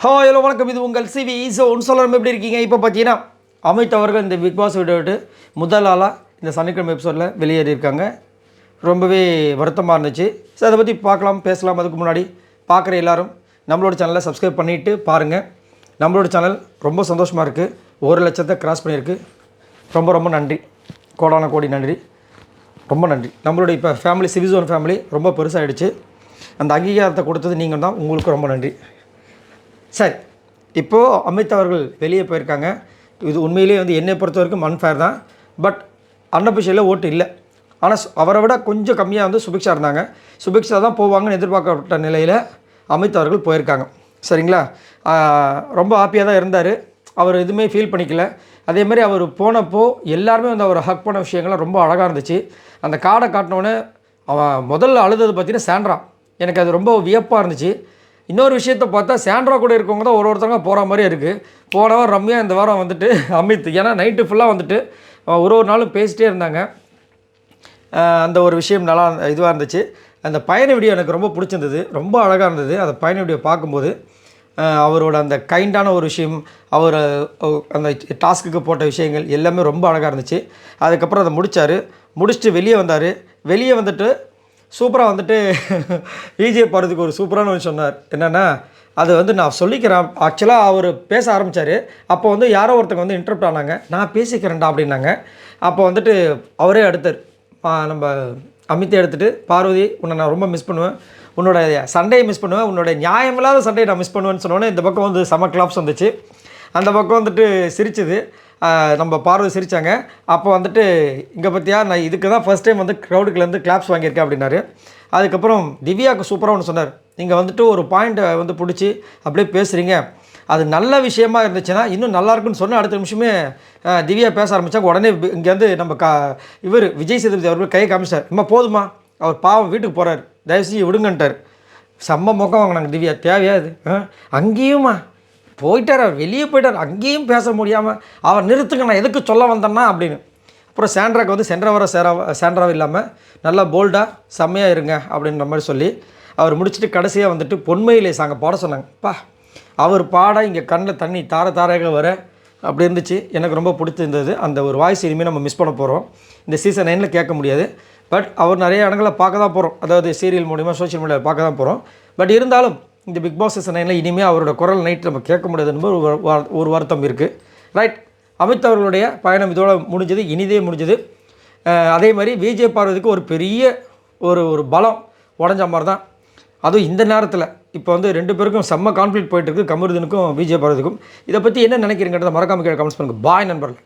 Hello வணக்கம், இது உங்கள் சிவி. ஒன்று சொல்லணும், எப்படி இருக்கீங்க? இப்போ பார்த்தீங்கன்னா அமித் அவர்கள் இந்த பிக் பாஸ் வீடியோ விட்டு முதல் ஆளாக இந்த சனிக்கிழமை எபிசோடில் வெளியேறியிருக்காங்க. ரொம்பவே வருத்தமாக இருந்துச்சு. ஸோ அதை பற்றி பார்க்கலாம், பேசலாம். அதுக்கு முன்னாடி பார்க்குற எல்லோரும் நம்மளோட சேனலை சப்ஸ்கிரைப் பண்ணிவிட்டு பாருங்கள். நம்மளோட சேனல் ரொம்ப சந்தோஷமாக இருக்குது. 1,00,000 கிராஸ் பண்ணியிருக்கு. ரொம்ப ரொம்ப நன்றி, கோடான கோடி நன்றி, ரொம்ப நன்றி. நம்மளோட இப்போ ஃபேமிலி சிவிசோன் ஃபேமிலி ரொம்ப பெருசாகிடுச்சு. அந்த அங்கீகாரத்தை கொடுத்தது நீங்கள் தான், உங்களுக்கு ரொம்ப நன்றி. சரி, இப்போது அமித் அவர்கள் வெளியே போயிருக்காங்க. இது உண்மையிலேயே என்னை பொறுத்த வரைக்கும் அன்ஃபேர் தான். பட் அன்னபிஷையில் ஓட்டு இல்லை. ஆனால் அவரை விட கொஞ்சம் கம்மியாக சுபிக்ஷா இருந்தாங்க. சுபிக்ஷா தான் போவாங்கன்னு எதிர்பார்க்கப்பட்ட நிலையில் அமித் அவர்கள் போயிருக்காங்க. சரிங்களா? ரொம்ப ஹாப்பியாக தான் இருந்தார். அவர் எதுவுமே ஃபீல் பண்ணிக்கல. அதேமாதிரி அவர் போனப்போ எல்லாருமே அவரை ஹக் பண்ண விஷயங்கள்லாம் ரொம்ப அழகாக இருந்துச்சு. அந்த கார்டை காட்டினோன்னே அவன் முதல்ல அழுதது பார்த்தீங்கன்னா சாண்ட்ரா. எனக்கு அது ரொம்ப வியப்பாக இருந்துச்சு. இன்னொரு விஷயத்தை பார்த்தா சாண்ட்ரா கூட இருக்கவங்க தான் ஒருத்தவங்க போகிற மாதிரியே இருக்குது. போன வாரம் ரம்யா, இந்த வாரம் அமித். ஏன்னா நைட்டு ஃபுல்லாக ஒரு நாளும் பேசிகிட்டே இருந்தாங்க. அந்த ஒரு விஷயம் நல்லா இதுவாக இருந்துச்சு. அந்த பயண வீடியோ எனக்கு ரொம்ப பிடிச்சிருந்தது, ரொம்ப அழகாக இருந்தது. அந்த பயண வீடியோ பார்க்கும்போது அவரோட அந்த கைண்டான ஒரு விஷயம், அவர் அந்த டாஸ்க்குக்கு போட்ட விஷயங்கள் எல்லாமே ரொம்ப அழகாக இருந்துச்சு. அதுக்கப்புறம் அதை முடிச்சுட்டு வெளியே வந்தார். வெளியே வந்துட்டு சூப்பராக விஜய் போகிறதுக்கு ஒரு சூப்பரான விஷயம் சொன்னார். என்னென்னா, அது நான் சொல்லிக்கிறேன். ஆக்சுவலாக அவர் பேச ஆரம்பித்தார். அப்போ யாரோ ஒருத்தங்க இன்டரப்ட் ஆனாங்க. நான் பேசிக்கிறேன்டா அப்படின்னாங்க. அப்போ அவரே எடுத்தார். நம்ம அமித்தை எடுத்துகிட்டு, பார்வதி, உன்னை நான் ரொம்ப மிஸ் பண்ணுவேன், உன்னோட சண்டையை மிஸ் பண்ணுவேன், உன்னோட நியாயமில்லாத சண்டையை நான் மிஸ் பண்ணுவேன்னு சொன்னோன்னே இந்த பக்கம் செம கிளாப்ஸ் வந்துச்சு. அந்த பக்கம் சிரிச்சுது. நம்ம பார்வதி சிரித்தாங்க. அப்போ இங்கே பற்றியா, நான் இதுக்கு தான் ஃபஸ்ட் டைம் க்ரௌடுக்குலேருந்து கிளாப்ஸ் வாங்கியிருக்கேன் அப்படின்னாரு. அதுக்கப்புறம் திவ்யாவுக்கு சூப்பராக ஒன்று சொன்னார். நீங்கள் ஒரு பாயிண்ட்டை பிடிச்சி அப்படியே பேசுகிறீங்க, அது நல்ல விஷயமா இருந்துச்சுன்னா இன்னும் நல்லாயிருக்குன்னு சொன்னால் அடுத்த நிமிஷமே திவ்யா பேச ஆரம்பித்தாங்க. உடனே இங்கே நம்ம இவர் விஜய் சேதுபதி அவர்கள் கையை காமிச்சார். இம்மா போதுமா, அவர் பாவம் வீட்டுக்கு போகிறார், தயவுசெய்து விடுங்கன்ட்டார். செம்ம மொக்கம் வாங்கினாங்க திவ்யா. தேவையாது அங்கேயுமா போயிட்டார், அவர் வெளியே போயிட்டார், அங்கேயும் பேச முடியாமல் அவர் நிறுத்துங்க, நான் எதுக்கு சொல்ல வந்தேன்னா அப்படின்னு. அப்புறம் சாண்ட்ராக்கு சாண்ட்ராவும் இல்லாமல் நல்லா போல்டாக செம்மையாக இருங்க அப்படின்ற மாதிரி சொல்லி அவர் முடிச்சுட்டு கடைசியாக பொன்மையிலே சாங்க பாட சொன்னாங்கப்பா. அவர் பாட இங்கே கண்ணில் தண்ணி தாரையாக வர அப்படி இருந்துச்சு. எனக்கு ரொம்ப பிடிச்சிருந்தது. அந்த ஒரு வாய்ஸ் இனிமேல் நம்ம மிஸ் பண்ண போகிறோம். இந்த சீசன் 9 கேட்க முடியாது. பட் அவர் நிறைய இடங்களில் பார்க்க தான் போகிறோம். அதாவது சீரியல் மூலிமா, சோஷியல் மீடியாவில் பார்க்க தான் போகிறோம். பட் இருந்தாலும் இந்த பிக் பாஸ் சீசன் 9 இனிமேல் அவரோட குரல் நைட் நம்ம கேட்க முடியாதுன்னு ஒரு வருத்தம் இருக்குது. ரைட், அமித் அவர்களுடைய பயணம் இதோட முடிஞ்சது, இனிதே முடிஞ்சது. அதே மாதிரி விஜய் பார்வதிக்கு ஒரு பெரிய ஒரு பலம் உடஞ்ச மாதிரி தான். அதுவும் இந்த நேரத்தில் இப்போ 2 பேருக்கும் செம்ம கான்ஃப்ளிக்ட் போயிட்டுருக்கு, கமருதனுக்கும் விஜய் பார்வதிக்கும். இதை பற்றி என்ன நினைக்கிறீங்கிறத மறக்காம கீழே கமெண்ட்ஸ் பண்ணுங்கள். பாய் நண்பர்கள்.